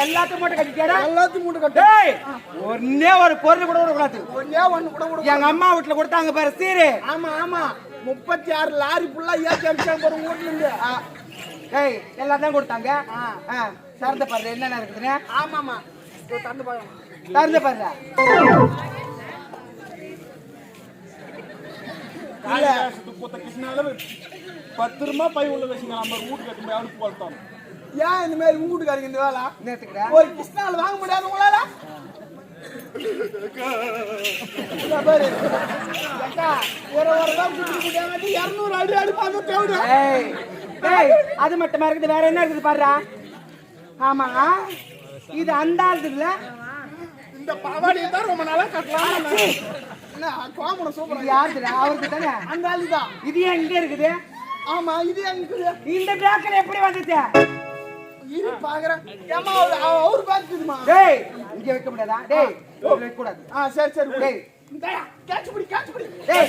எல்லாத்தையும் மூட்டை கட்டிட்டியாடா? எல்லாத்தையும் மூட்டை கட்டு. ஒன்னே ஒரு பொருள் கூட விடக்கூடாது. ஒன்னே ஒண்ணு கூட விட. எங்க அம்மா வீட்டுல கொடுத்தாங்க பாரு சீரு. ஆமா ஆமா 36 லாரி ஃபுல்லா ஏத்தி அடிச்சாங்க பாரு வீட்டுல இருந்து. டேய் எல்லாத்தையும் கொடுத்தாங்க. திறந்து பாரு என்னென்ன இருக்குதுன்னு. ஆமா ஆமா திறந்து பாரு. திறந்து பாரு. பத்திரமா பை உள்ள வச்சுங்க. நம்ம வீட்டு கட்டு அவனுக்கு போட்டோம். ஏன் இந்த மாதிரி வீட்டுக்காரங்க இந்த வேலை நேத்துக்கிறேன்? ஒரு கிருஷ்ணால் வாங்க முடியாது உங்களால? பாரு 200 அடி அடி பார்த்து அது மட்டுமா இருக்குது. வேற என்ன இருக்குது பாருடா. ஆமா இது அந்த ஆளுது இல்ல. இந்த பாவாடியை தான் ரொம்ப நாளா கட்டலாம். கோமணம் சூப்பர். யாருடா? அவருக்கு தானே அந்த ஆளு தான். இது எங்க இருக்குது? ஆமா இது எங்க இந்த பேக்கல எப்படி வந்துச்சு? இது பாக்குறேன். ஏமா அவர் பாக்குதுமா? டேய் இங்க வைக்க முடியாதா? டேய் வைக்க கூடாது. சரி சரி டேய் இந்தயா கேட்ச் பிடி. டேய்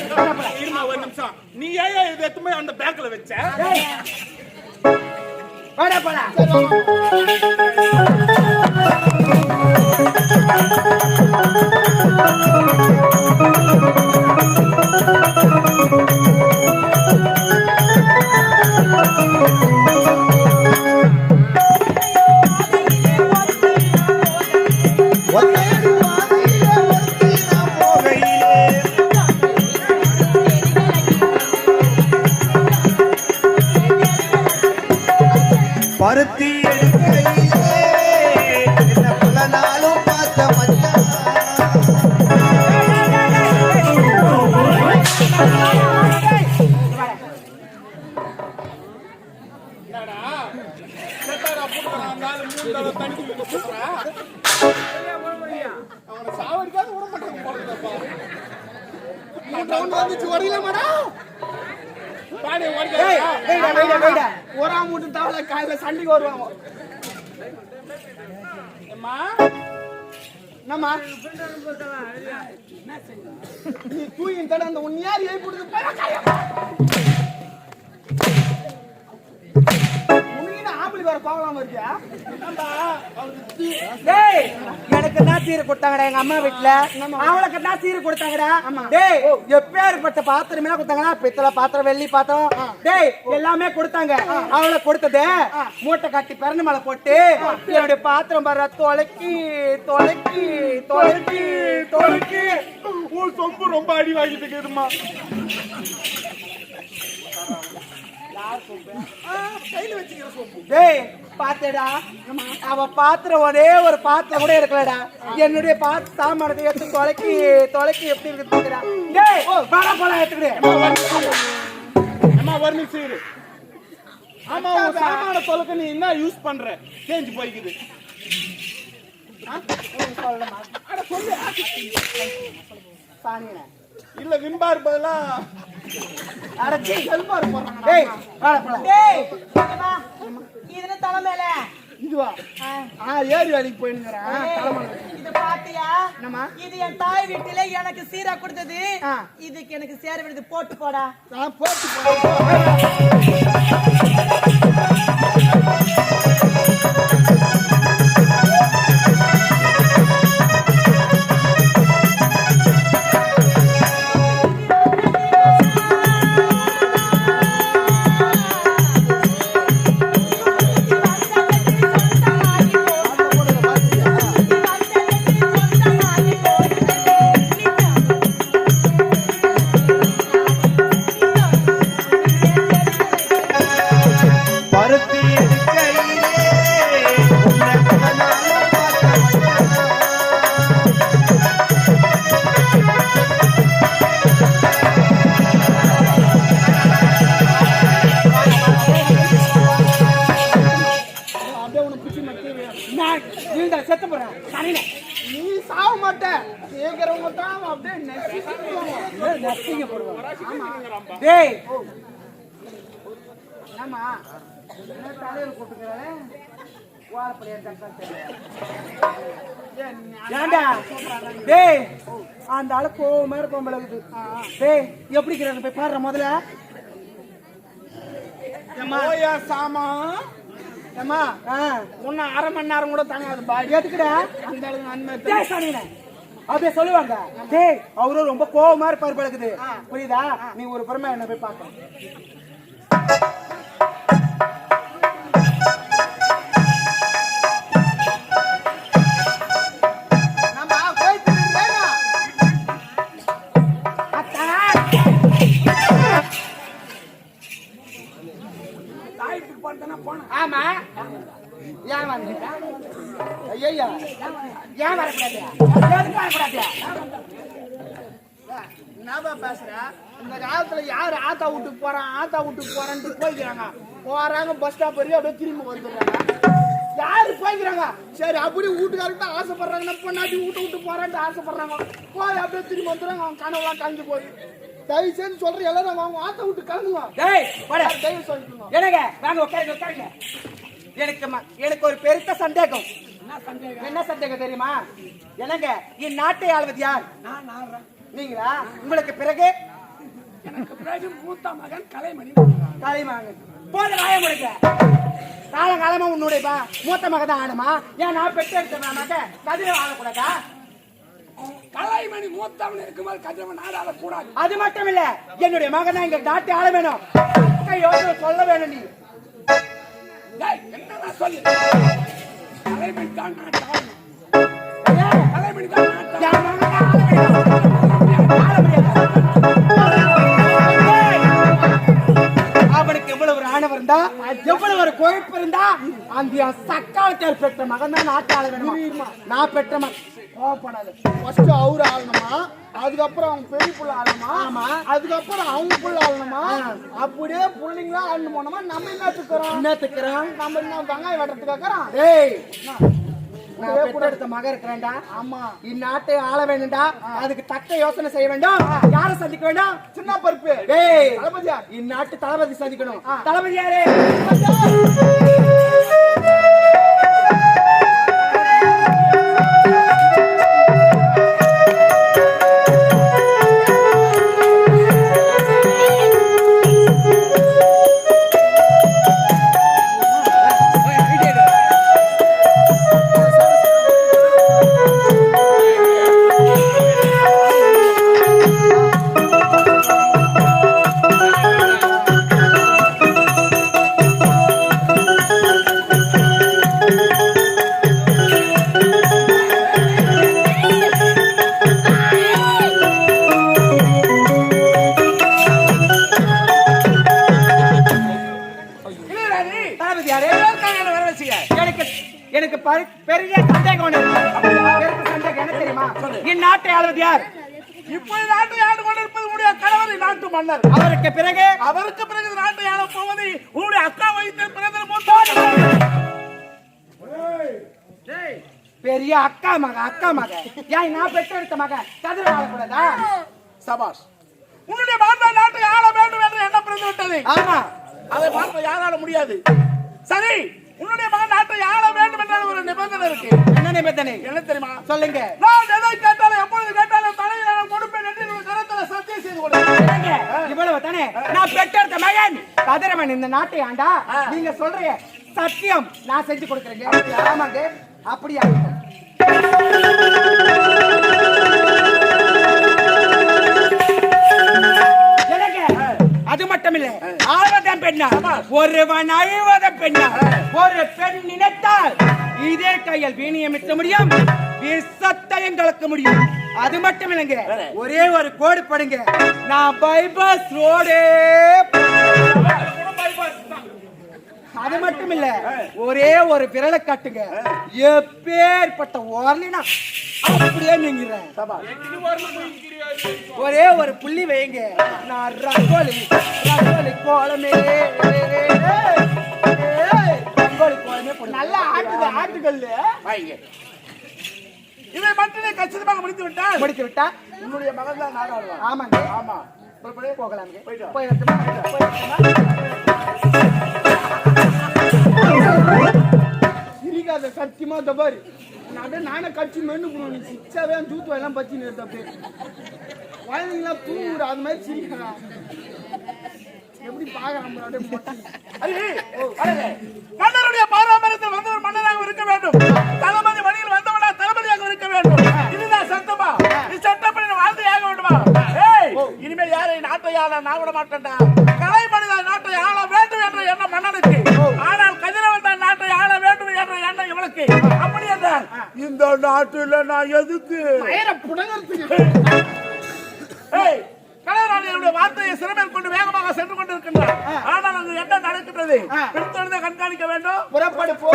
இருமா ஒரு நிமிஷம். நீ ஏன் இது எத்துமே அந்த பேக்கல வெச்ச? டேய் போடா. பருத்தி எடுக்கையிலே பல நாளும் பார்த்த மச்சான். ஒரு மூட்டு தவளை காலையில சண்டைக்கு வருவாங்க. நீ தூயின் தட அந்த உன் யார் ஏற்படுது ஆம்பளை வேற பாவலாம இருக்கியா? எனக்கு தான் சீரை கொடுத்தாங்கடா எங்க அம்மா வீட்டுல. அவளுக்கு தான் சீரை கொடுத்தாங்கடா. டேய் எப்பேற்பட்ட பாத்திரம் எல்லாம் கொடுத்தாங்கடா? பித்தளை பாத்திரம், வெள்ளி பாத்திரம், டேய் எல்லாமே கொடுத்தாங்க. அவளை கொடுத்தது மூட்டை கட்டி பிறந்து மேல போட்டு என்னுடைய பாத்திரம் பாரு தொலைக்கி சொம்பு ரொம்ப அடி வாங்கிட்டு இருக்குதுமா. பாத்தேடா அவ பாத்திரம் ஒரே ஒரு பாத்திரம் கூட இருக்கலடா. என்னுடைய பாத்திர சாமானத்தை எடுத்து தொலைக்கி எப்படி இருக்குடா? ஆமா உன் சாமான தொலைக்க நீ என்ன யூஸ் பண்ற? சேஞ்ச் போய்க்குது. இல்ல விம்பார் பதிலா அடச்சி செல்பார் போறாங்க. இதுல தலைமையில இதுவா ஏறி வேலைக்கு போயிருக்கிறேன். இது பாத்தியா? இது என் தாய் வீட்டுல எனக்கு சீரா கொடுத்தது. இதுக்கு எனக்கு சேர விடுது. போட்டு போடா. போட்டு செத்து போறேன். நீ சாவ மாட்ட. கேக்குறவங்க தான் அப்படியே நெசிங்க போடுவாங்க. டேய் ஆமா தலையில் போட்டுக்கிறாரு. டேய் அந்த ஆளு கோவமா இருப்போம். டேய் எப்படி இருக்கிறாங்க போய் பாடுற முதல்ல. சாமா ஏமா இன்னும் 1/2 மணி நேரம் கூட தாங்காது பாய். எதுக்குடா அந்த அளவுக்கு நன்மை டேய் சாணினே அப்படியே சொல்லுவாங்க. டேய் அவரும் ரொம்ப கோவமா இருப்பாரு பழகுது. புரியுதா? நீ ஒரு புறமா என்ன போய் பார்க்கணும். ஆமா ஏன் வந்துட்டா? ஐயா ஏன் வரக்கூடாது? எதுக்கு வரக்கூடாது? என்னப்பா பேசுற? இந்த காலத்துல யாரு ஆத்தா வீட்டுக்கு போறான் ஆத்தா வீட்டுக்கு போறான்ட்டு போய்க்கிறாங்க. போறாங்க பஸ் ஸ்டாப் வரையும் அப்படியே திரும்பி வந்துடுறாங்க. யாரு போய்க்கிறாங்க? சரி அப்படி வீட்டுக்காரர்கிட்ட ஆசைப்படுறாங்கன்னா பொண்ணாட்டி விட்டு போறான்ட்டு ஆசைப்படுறாங்க. போய் அப்படியே திரும்பி வந்துடுறாங்க. அவங்க கனவுலாம் கலந்து போய் தயவு செய்து சொல்ற எல்லாரும் அவங்க ஆத்த விட்டு கலந்துவாங்க. டேய் போடா. தயவு சொல்லிக்கணும். என்னங்க வாங்க உட்காருங்க. எனக்கு ஒரு பெருத்த சந்தேகம். என்ன சந்தேகம் தெரியுமா? என்னங்க இந்நாட்டை ஆள்வது யார்? நீங்களா? உங்களுக்கு பிறகு? எனக்கு பிறகு மூத்த மகன் கலைமணி. போத வாய முடிக்க. காலகாலமா உன்னுடைய மூத்த மகன் தான் ஆடுமா? ஏன் நான் பெற்றெடுத்த மக கதிரை ஆடக்கூடாதா? கலைமணி மூத்தவன் இருக்கும்போது கதிரவன் ஆடக்கூடாது. அது மட்டும் இல்ல, என்னுடைய மகன் தான் இங்க நாட்டை ஆள வேணும். யோசனை சொல்ல வேணும். நீ என்ன சொல்லு? கலைமணி தான் நாட்டை ஆளணும். கலைமணி தான் நாட்டை அவனுக்கு எவ்வளவு ஒரு ஆணவம் இருந்தா, எவ்வளவு ஒரு கொழுப்பு இருந்தா, அந்த சக்காலத்தார் பெற்ற மகன் தான் நாட்டை ஆள வேணுமா? நான் பெற்ற மகன் கோவப்படாது. ஃபர்ஸ்ட் அவரு ஆளணுமா, அதுக்கப்புறம் அவங்க பெரிய புள்ள ஆளணுமா, ஆமா, அதுக்கப்புறம் அவங்க புள்ள ஆளணுமா, அப்படியே புள்ளைங்களா ஆளணும் போனோமா? நம்ம என்ன திக்கிறோம்? நம்ம என்ன வெங்காயம் வெட்டுறதுக்கு கேட்கறோம்? ஏய் எடுத்த மகன் இருக்கிறேன்டா. ஆமா, இந்நாட்டை ஆள வேண்டும்டா. அதுக்கு தக்க யோசனை செய்ய வேண்டும். யாரை சந்திக்க வேண்டும்? சின்ன பருப்பு. ஏய் தளபதியா? இந்நாட்டு தளபதி சந்திக்கணும். தளபதி யாரு? எனக்கு பெரிய சந்தேகம் என்ன தெரியுமா? இந்நாட்டை ஆளுவது யார்? இப்போது நாட்டை ஆண்டு கொண்டிருப்பது உடைய கணவர் நாட்டு மன்னர். அவருக்கு பிறகு நாட்டை ஆள போவது உங்களுடைய அக்கா வைத்த பிறந்த பெரிய அக்கா மக. ஏன் நான் பெற்றெடுத்த மக கதிரை ஆளக்கூடாதா? சபாஷ். உன்னுடைய மகன் நாட்டை ஆள வேண்டும் என்று என்ன பிறந்து விட்டது. ஆமா, அதை பார்க்க யாரால முடியாது. சரி, உன்னுடைய மகன் நாட்டை ஆள வேண்டும் என்ற ஒரு நிபந்தனை இருக்கு. என்ன நிபந்தனை? என்ன தெரியுமா? சொல்லுங்க. நான் எதை கேட்டாலும் எப்பொழுது கேட்டாலும் தலையை நான் கொடுப்பேன் என்று ஒரு கரத்துல சத்தியம் செய்து கொடுக்கிறேன். இவ்வளவு தானே? நான் பெற்றெடுத்த மகன் கதிரவன் இந்த நாட்டை ஆண்டா. நீங்க சொல்றீங்க சத்தியம் நான் செஞ்சு கொடுக்குறேங்க. ஆமாங்க, அப்படியா? அது மட்டும் இல்ல, ஆழ்வதம் பெண்ணா ஒருவன் அழிவதம் பெண்ணா. ஒரு பெண் நினைத்தால் இதே கையில் வீணியம் எட்ட முடியும், விஷத்தையும் கலக்க முடியும். அது மட்டும் இல்லைங்க, ஒரே ஒரு கோடு படுங்க, நான் பைபாஸ் ரோடே. அது மட்டும் இல்ல, ஒரே ஒரு விரலை காட்டுங்க, எப்பேற்பட்ட ஓரலினா அப்படியே நீங்கிறேன். ஒரே ஒரு புள்ளி வைங்க, நான் ரங்கோலி கோலமே நல்லா ஆட்டுகள் இதை மட்டும் கச்சிதமாக முடித்து விட்டா உன்னுடைய மகன் தான் நாடாடுவான். ஆமாங்க, ஆமா, போகலாம். சிரிக்காத சத்தியமா தபாரி நானே கட்சி மென்னு போனோம். நீ சிச்சாவே ஜூத்து எல்லாம் பச்சி நிறுத்த அப்படியே குழந்தைங்களா தூங்குற அது மாதிரி சிரிக்கிறான். எப்படி பாக்குறான் மன்னருடைய பார்வை ஆனால் இந்த நாட்டுல நான் எதுக்கு வயரை புடங்கறதுக்கு. ஏய், கலைராணியுடைய வார்த்தையை சிறமேல் கொண்டு வேகமாக சென்று கொண்டிருக்கின்றார். ஆனால் அங்கு என்ன நடக்கின்றது பின்தொடர்ந்து கண்காணிக்க வேண்டும். புறப்படு போ.